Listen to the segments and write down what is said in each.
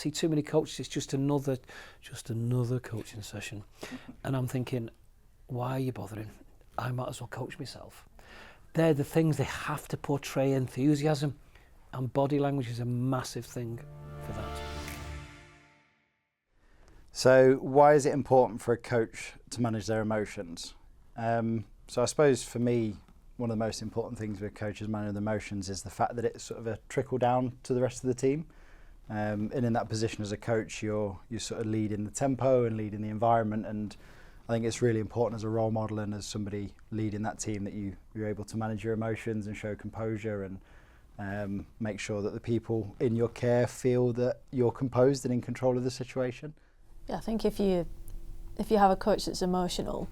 See too many coaches, it's just another coaching session. And I'm thinking, why are you bothering? I might as well coach myself. They're the things they have to portray. Enthusiasm and body language is a massive thing for that. So why is it important for a coach to manage their emotions? So I suppose for me, one of the most important things with coaches managing their emotions is the fact that it's sort of a trickle down to the rest of the team. And in that position as a coach, you're sort of leading the tempo and leading the environment, and I think it's really important as a role model and as somebody leading that team that you're able to manage your emotions and show composure and make sure that the people in your care feel that you're composed and in control of the situation. Yeah, I think if you have a coach that's emotional,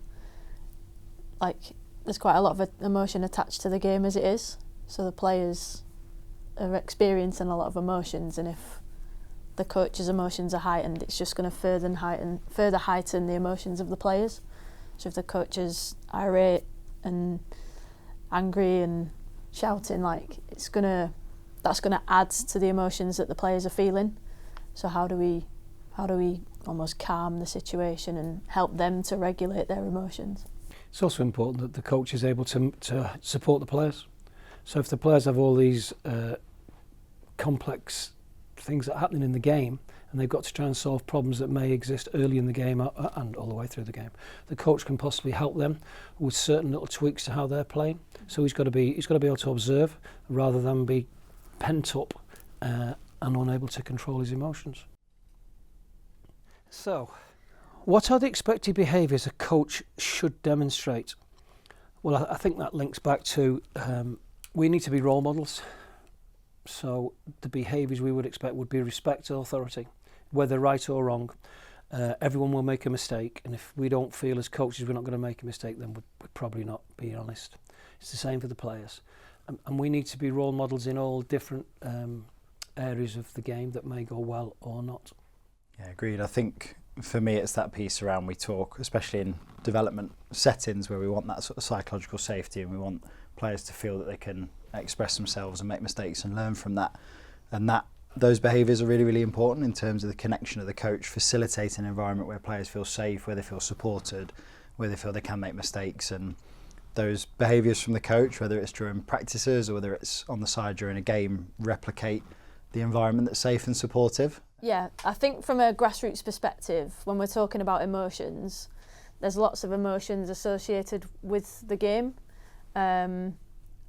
like there's quite a lot of emotion attached to the game as it is, so the players are experiencing a lot of emotions, and if the coach's emotions are heightened, it's just going to further heighten the emotions of the players. So if the coach is irate and angry and shouting, like that's gonna add to the emotions that the players are feeling. So how do we almost calm the situation and help them to regulate their emotions? It's also important that the coach is able to support the players. So if the players have all these complex things that are happening in the game, and they've got to try and solve problems that may exist early in the game and all the way through the game, the coach can possibly help them with certain little tweaks to how they're playing. So he's got to be able to observe rather than be pent up and unable to control his emotions. So, what are the expected behaviours a coach should demonstrate? Well, I think that links back to we need to be role models. So the behaviours we would expect would be respect to authority, whether right or wrong. Everyone will make a mistake, and if we don't feel as coaches we're not going to make a mistake, then we're probably not being honest. It's the same for the players. And we need to be role models in all different areas of the game that may go well or not. Yeah, agreed. I think for me it's that piece around, we talk, especially in development settings where we want that sort of psychological safety, and we want players to feel that they can express themselves and make mistakes and learn from that. And those behaviours are really, really important in terms of the connection of the coach, facilitating an environment where players feel safe, where they feel supported, where they feel they can make mistakes. And those behaviours from the coach, whether it's during practices or whether it's on the side during a game, replicate the environment that's safe and supportive. Yeah, I think from a grassroots perspective, when we're talking about emotions, there's lots of emotions associated with the game.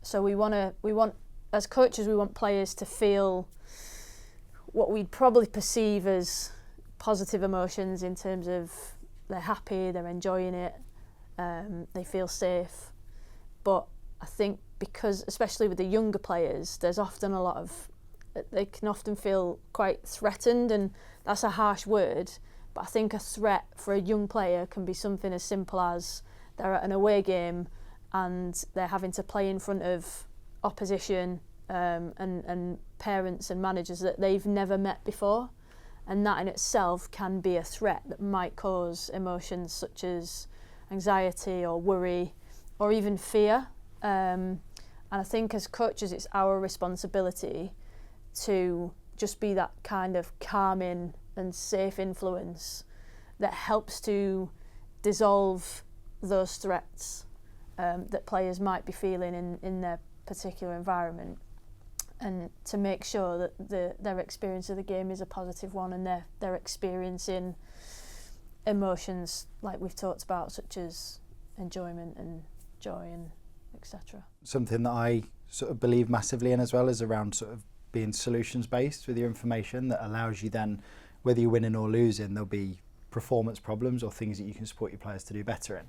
So we want as coaches, we want players to feel what we'd probably perceive as positive emotions in terms of they're happy, they're enjoying it, they feel safe. But I think because, especially with the younger players, there's often they can often feel quite threatened, and that's a harsh word, but I think a threat for a young player can be something as simple as they're at an away game and they're having to play in front of opposition and parents and managers that they've never met before, and that in itself can be a threat that might cause emotions such as anxiety or worry or even fear. And I think as coaches it's our responsibility to just be that kind of calming and safe influence that helps to dissolve those threats that players might be feeling in their particular environment, and to make sure that their experience of the game is a positive one, and they're experiencing emotions like we've talked about, such as enjoyment and joy and etc. Something that I sort of believe massively in as well is around sort of being solutions based with your information, that allows you then, whether you're winning or losing, there'll be performance problems or things that you can support your players to do better in.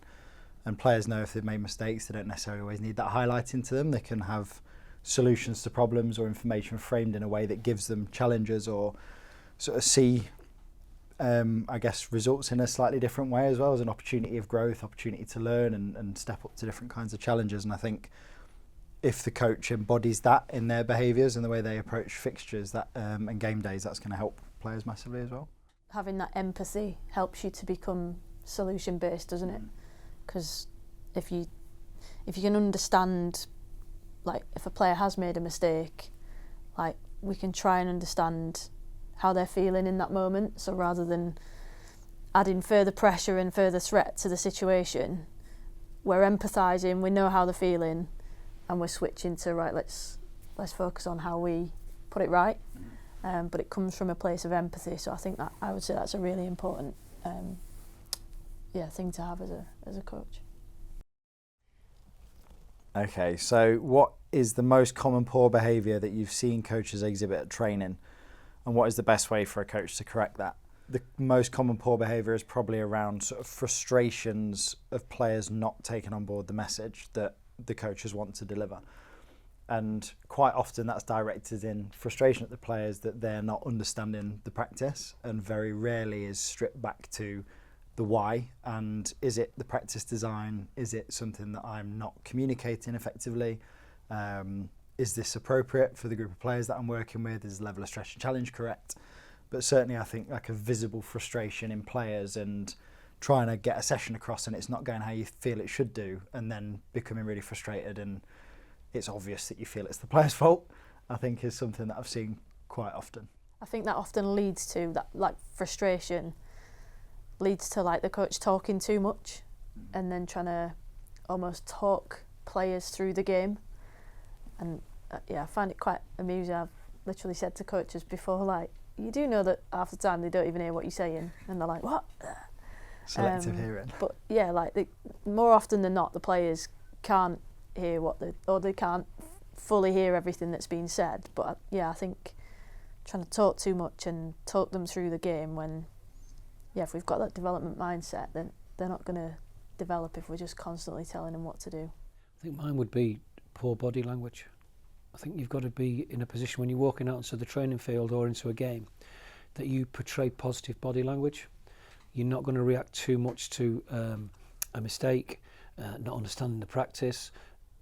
And players know if they've made mistakes, they don't necessarily always need that highlighting to them. They can have solutions to problems or information framed in a way that gives them challenges or sort of see, I guess, results in a slightly different way, as well as an opportunity of growth, opportunity to learn and step up to different kinds of challenges. And I think if the coach embodies that in their behaviours and the way they approach fixtures and game days, that's going to help players massively as well. Having that empathy helps you to become solution based, doesn't it? Because if you can understand, like if a player has made a mistake, like we can try and understand how they're feeling in that moment. So rather than adding further pressure and further threat to the situation, we're empathising, we know how they're feeling, and we're switching to, right, let's focus on how we put it right. But it comes from a place of empathy, so I think that I would say that's a really important thing to have as a coach. Okay, so what is the most common poor behaviour that you've seen coaches exhibit at training, and what is the best way for a coach to correct that? The most common poor behaviour is probably around sort of frustrations of players not taking on board the message that the coaches want to deliver. And quite often that's directed in frustration at the players that they're not understanding the practice, and very rarely is stripped back to the why. And is it the practice design? Is it something that I'm not communicating effectively? Is this appropriate for the group of players that I'm working with? Is the level of stress and challenge correct? But certainly I think like a visible frustration in players and trying to get a session across and it's not going how you feel it should do, and then becoming really frustrated and it's obvious that you feel it's the player's fault, I think is something that I've seen quite often. I think that often leads to that, like frustration leads to like the coach talking too much and then trying to almost talk players through the game. And I find it quite amusing. I've literally said to coaches before, like, you do know that half the time they don't even hear what you're saying, and they're like, what? Selective hearing. But yeah, like more often than not, the players can't hear or they can't fully hear everything that's been said. But I think trying to talk too much and talk them through the game when, if we've got that development mindset, then they're not going to develop if we're just constantly telling them what to do. I think mine would be poor body language. I think you've got to be in a position when you're walking out into the training field or into a game that you portray positive body language. You're not going to react too much to a mistake, not understanding the practice.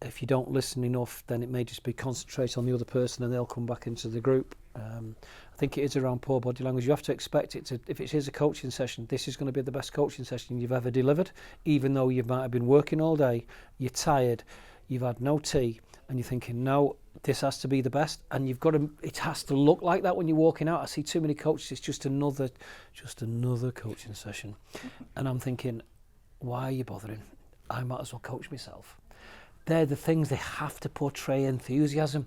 If you don't listen enough, then it may just be concentrate on the other person and they'll come back into the group. I think it is around poor body language. You have to expect it to, if it is a coaching session, this is going to be the best coaching session you've ever delivered, even though you might have been working all day, you're tired, you've had no tea, and you're thinking, no, this has to be the best, and you've got to, it has to look like that when you're walking out. I see too many coaches, it's just another coaching session. And I'm thinking, why are you bothering? I might as well coach myself. They're the things they have to portray enthusiasm,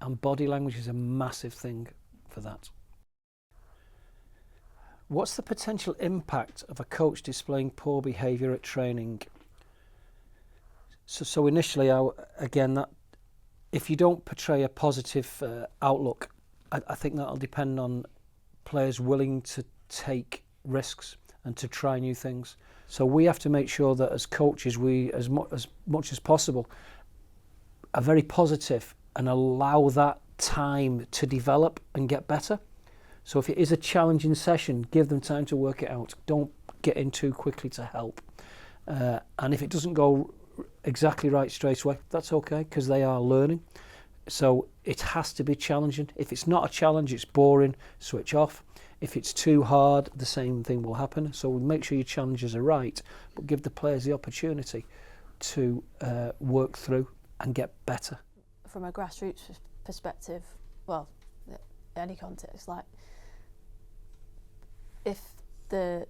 and body language is a massive thing for that. What's the potential impact of a coach displaying poor behaviour at training? So initially, again, that if you don't portray a positive outlook, I think that'll depend on players willing to take risks and to try new things. So we have to make sure that as coaches, we, as much as possible, are very positive and allow that time to develop and get better. So if it is a challenging session, give them time to work it out. Don't get in too quickly to help. And if it doesn't go exactly right straight away, that's okay, because they are learning. So it has to be challenging. If it's not a challenge, it's boring, switch off. If it's too hard, the same thing will happen. So make sure your challenges are right, but give the players the opportunity to work through and get better. From a grassroots perspective, well, any context, like if the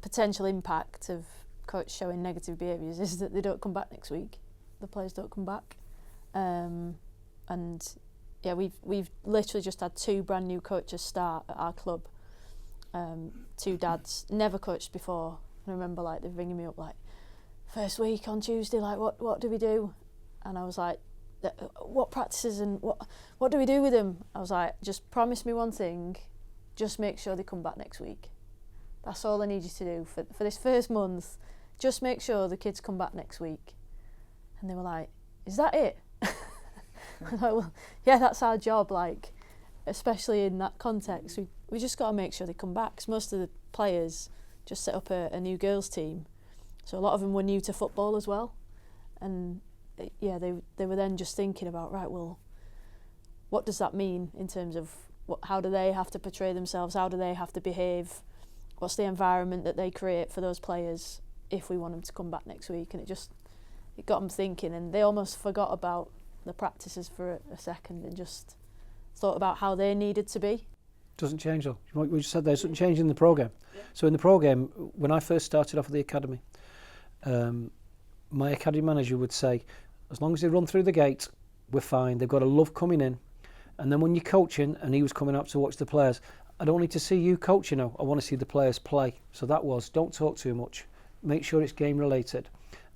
potential impact of coach showing negative behaviours is that they don't come back next week, the players don't come back, and we've literally just had 2 brand new coaches start at our club, 2 dads, never coached before. I remember like they're ringing me up like, first week on Tuesday, like what do we do? And I was like, what practices and what do we do with them? I was like, just promise me one thing, just make sure they come back next week. That's all I need you to do for this first month. Just make sure the kids come back next week. And they were like, is that it? I'm like, well, yeah, that's our job, like, especially in that context. We just got to make sure they come back, because most of the players just set up a new girls team. So a lot of them were new to football as well. And they were then just thinking about, right, well, what does that mean in terms of how do they have to portray themselves? How do they have to behave? What's the environment that they create for those players if we want them to come back next week? And it got them thinking, and they almost forgot about the practices for a second and just thought about how they needed to be. Doesn't change though. What we just said there, doesn't change in the programme. So in the programme, when I first started off at the academy, my academy manager would say, as long as they run through the gate, we're fine. They've got to love coming in. And then when you're coaching, and he was coming up to watch the players, I don't need to see you coach, you know. I want to see the players play. So that was, don't talk too much. Make sure it's game related.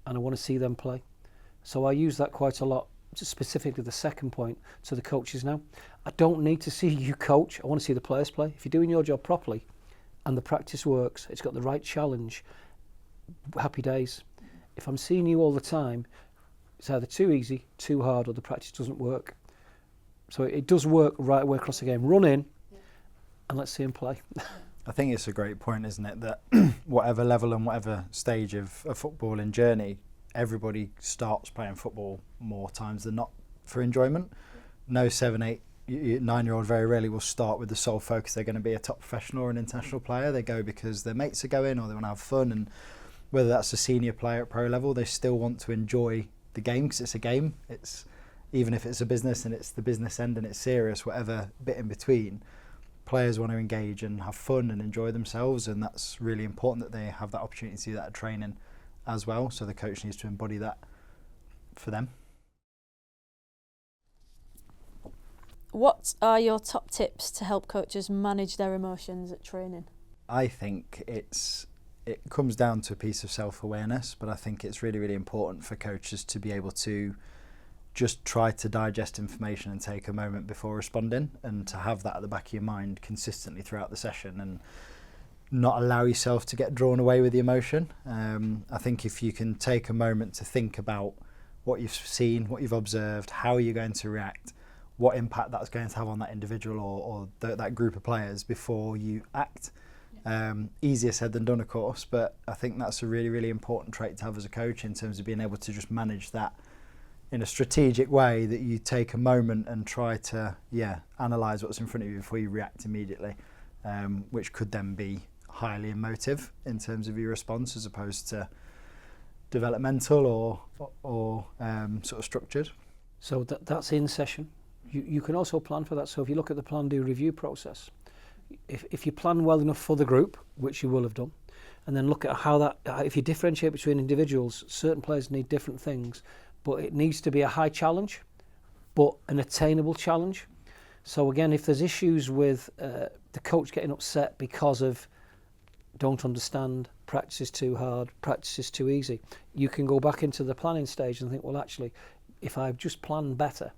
And I want to see them play. So I use that quite a lot, specifically the second point to the coaches now. I don't need to see you coach. I want to see the players play. If you're doing your job properly and the practice works, it's got the right challenge, happy days. If I'm seeing you all the time, it's either too easy, too hard, or the practice doesn't work. So it does work right away across the game. Run in and let's see him play. I think it's a great point, isn't it, that whatever level and whatever stage of a footballing journey, everybody starts playing football more times than not for enjoyment. No 7, 8, 9-year-old very rarely will start with the sole focus they're going to be a top professional or an international player. They go because their mates are going or they want to have fun, and whether that's a senior player at pro level, they still want to enjoy the game because it's a game. It's even if it's a business and it's the business end and it's serious, whatever bit in between, players want to engage and have fun and enjoy themselves, and that's really important that they have that opportunity to do that at training as well. So the coach needs to embody that for them. What are your top tips to help coaches manage their emotions at training? I think it comes down to a piece of self-awareness, but I think it's really, really important for coaches to be able to just try to digest information and take a moment before responding, and to have that at the back of your mind consistently throughout the session and not allow yourself to get drawn away with the emotion. I think if you can take a moment to think about what you've seen, what you've observed, how you're going to react, what impact that's going to have on that individual or that group of players before you act. Easier said than done, of course, but I think that's a really, really important trait to have as a coach in terms of being able to just manage that in a strategic way, that you take a moment and try to analyse what's in front of you before you react immediately, which could then be highly emotive in terms of your response as opposed to developmental or sort of structured. So that's in session. You can also plan for that. So if you look at the plan, do review process, if you plan well enough for the group, which you will have done, and then look at how that, if you differentiate between individuals, certain players need different things, but it needs to be a high challenge, but an attainable challenge. So again, if there's issues with the coach getting upset because of don't understand, practice is too hard, practice is too easy, you can go back into the planning stage and think, well, actually, if I've just planned better,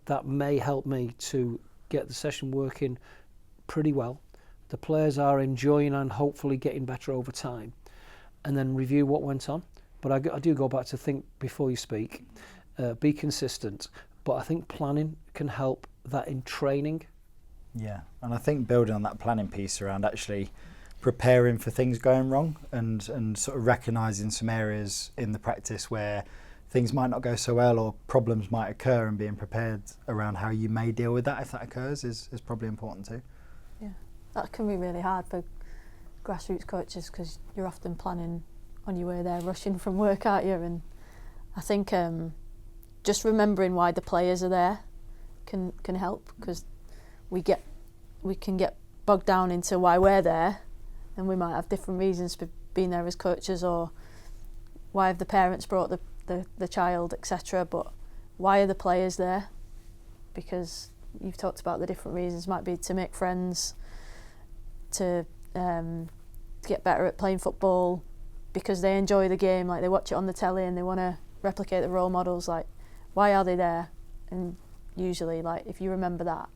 that may help me to get the session working pretty well. The players are enjoying and hopefully getting better over time, and then review what went on. But I do go back to think before you speak, be consistent. But I think planning can help that in training. Yeah, and I think building on that planning piece around actually preparing for things going wrong and sort of recognising some areas in the practice where things might not go so well or problems might occur, and being prepared around how you may deal with that if that occurs is probably important too. Yeah, that can be really hard for grassroots coaches because you're often planning on your way there, rushing from work, aren't you? And I think just remembering why the players are there can help, because we can get bogged down into why we're there, and we might have different reasons for being there as coaches, or why have the parents brought the child, etc. But why are the players there? Because you've talked about the different reasons. Might be to make friends, to get better at playing football, because they enjoy the game, like they watch it on the telly and they want to replicate the role models. Like, why are they there? And usually, like, if you remember that,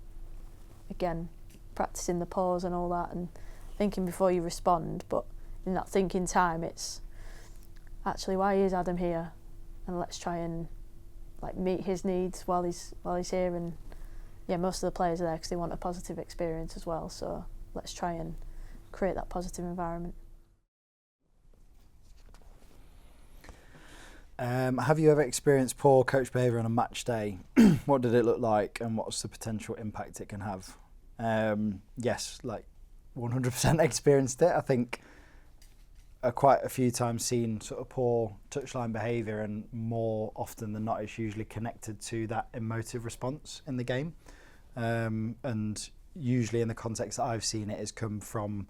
again, practicing the pause and all that, and thinking before you respond, but in that thinking time, it's actually, why is Adam here? And let's try and like meet his needs while he's here. And yeah, most of the players are there because they want a positive experience as well. So let's try and create that positive environment. Have you ever experienced poor coach behaviour on a match day? What did it look like, and what's the potential impact it can have? Yes, like 100% experienced it. I think quite a few times seen sort of poor touchline behaviour, and more often than not it's usually connected to that emotive response in the game. And usually in the context that I've seen it, has come from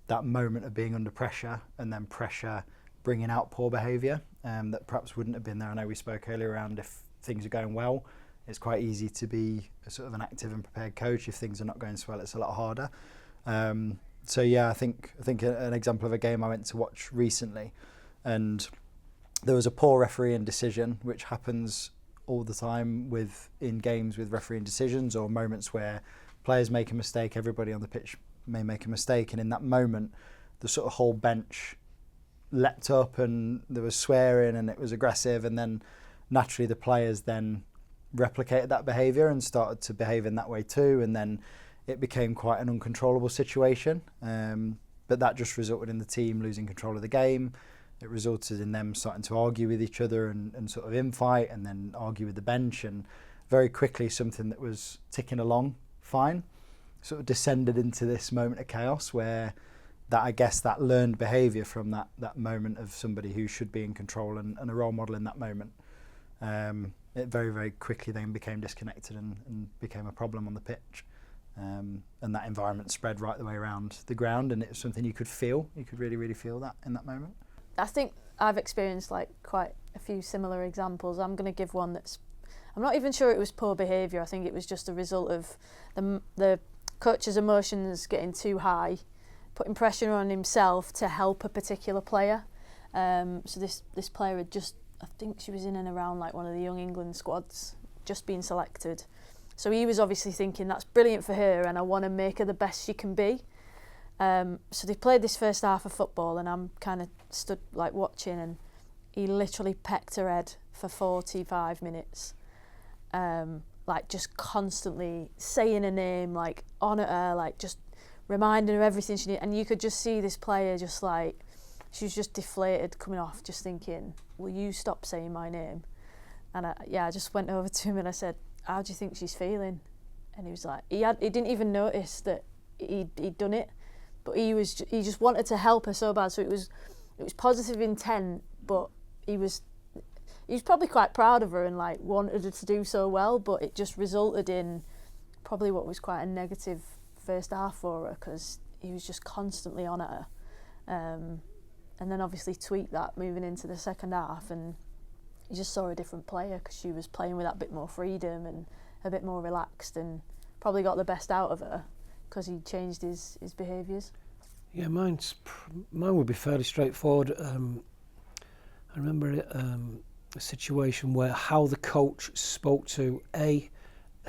that moment of being under pressure, and then pressure bringing out poor behaviour that perhaps wouldn't have been there. I know we spoke earlier around if things are going well, it's quite easy to be a sort of an active and prepared coach. If things are not going so well, it's a lot harder. So yeah, I think an example of a game I went to watch recently, and there was a poor refereeing decision, which happens all the time in games with refereeing decisions, or moments where players make a mistake. Everybody on the pitch may make a mistake, and in that moment, the sort of whole bench leapt up, and there was swearing, and it was aggressive, and then naturally the players then replicated that behaviour and started to behave in that way too, and then it became quite an uncontrollable situation. But that just resulted in the team losing control of the game. It resulted in them starting to argue with each other and sort of infight, and then argue with the bench, and very quickly something that was ticking along fine sort of descended into this moment of chaos, where that, I guess, that learned behaviour from that moment of somebody who should be in control and a role model in that moment, it very, very quickly then became disconnected and became a problem on the pitch. And that environment spread right the way around the ground, and it was something you could feel. You could really, really feel that in that moment. I think I've experienced like quite a few similar examples. I'm going to give one that's, I'm not even sure it was poor behaviour. I think it was just a result of the coach's emotions getting too high, putting pressure on himself to help a particular player. So this player had just, I think she was in and around like one of the young England squads, just been selected. So he was obviously thinking, that's brilliant for her and I want to make her the best she can be. So they played this first half of football, and I'm kind of stood like watching, and he literally pecked her head for 45 minutes. Like just constantly saying her name, like on at her, like just reminding her everything she needed. And you could just see this player just like, she was just deflated coming off, just thinking, will you stop saying my name? And I just went over to him and I said, how do you think she's feeling? And he was like, he didn't even notice that he'd done it, but he just wanted to help her so bad. So it was positive intent, but he was probably quite proud of her and like wanted her to do so well, but it just resulted in probably what was quite a negative first half for her, because he was just constantly on at her. And then obviously tweaked that moving into the second half, and you just saw a different player because she was playing with that bit more freedom and a bit more relaxed, and probably got the best out of her because he changed his behaviours. Yeah, mine would be fairly straightforward. I remember a situation where how the coach spoke to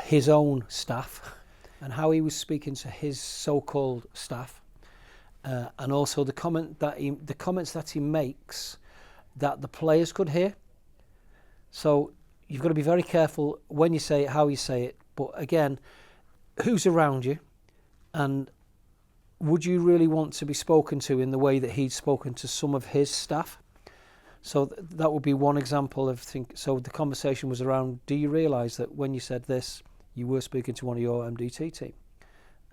his own staff and how he was speaking to his so-called staff, and also the comments that he makes that the players could hear. So you've got to be very careful when you say it, how you say it. But again, who's around you, and would you really want to be spoken to in the way that he'd spoken to some of his staff? So that would be one example of so the conversation was around, do you realise that when you said this, you were speaking to one of your MDT team?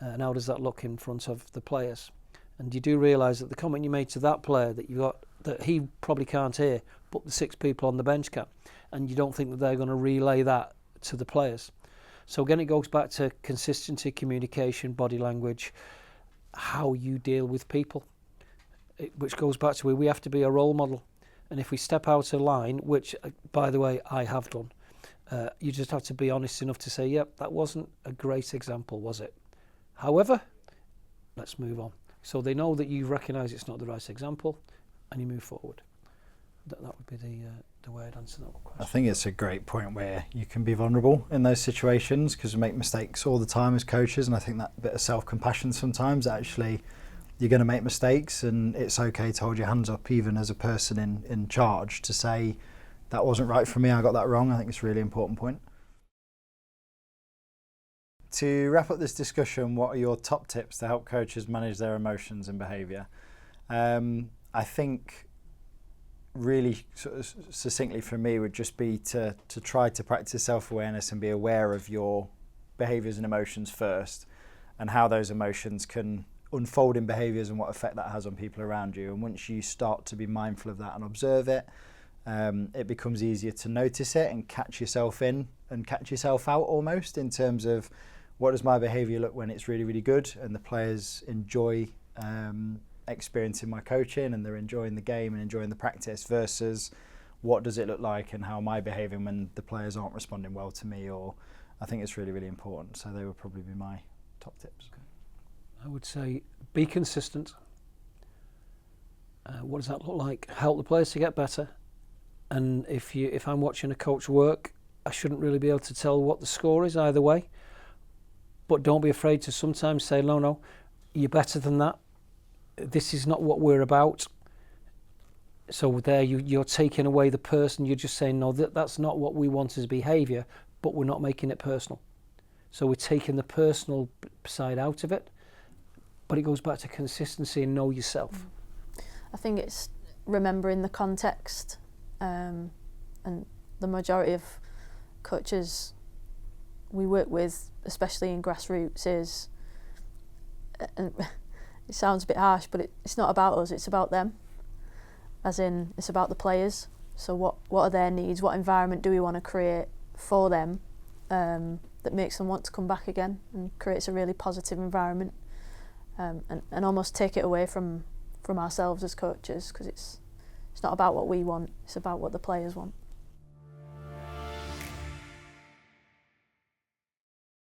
And how does that look in front of the players? And you do realise that the comment you made to that player that he probably can't hear, but the 6 people on the bench can, and you don't think that they're going to relay that to the players. So again, it goes back to consistency, communication, body language, how you deal with people, which goes back to where we have to be a role model. And if we step out of line, which, by the way, I have done, you just have to be honest enough to say, yep, that wasn't a great example, was it? However, let's move on. So they know that you recognise it's not the right example, and you move forward. That would be the way I'd answer that question. I think it's a great point where you can be vulnerable in those situations, because we make mistakes all the time as coaches, and I think that bit of self-compassion sometimes, actually you're going to make mistakes, and it's okay to hold your hands up even as a person in charge to say that wasn't right for me, I got that wrong. I think it's a really important point. To wrap up this discussion, what are your top tips to help coaches manage their emotions and behaviour? I think really sort of succinctly for me would just be to try to practice self-awareness and be aware of your behaviours and emotions first, and how those emotions can unfold in behaviours and what effect that has on people around you. And once you start to be mindful of that and observe it, it becomes easier to notice it and catch yourself in and catch yourself out almost, in terms of what does my behaviour look when it's really, really good and the players enjoy experiencing my coaching and they're enjoying the game and enjoying the practice, versus what does it look like and how am I behaving when the players aren't responding well to me? Or I think it's really, really important. So they would probably be my top tips. I would say be consistent. What does that look like? Help the players to get better. And if I'm watching a coach work, I shouldn't really be able to tell what the score is either way. But don't be afraid to sometimes say, no, you're better than that. This is not what we're about. So there you're taking away the person. You're just saying, no, that's not what we want as behaviour, but we're not making it personal. So we're taking the personal side out of it. But it goes back to consistency and know yourself. I think it's remembering the context, and the majority of coaches we work with, especially in grassroots, is, and it sounds a bit harsh, but it's not about us, it's about them. As in, it's about the players. So what are their needs? What environment do we want to create for them that makes them want to come back again and creates a really positive environment, and almost take it away from ourselves as coaches, because it's not about what we want, it's about what the players want.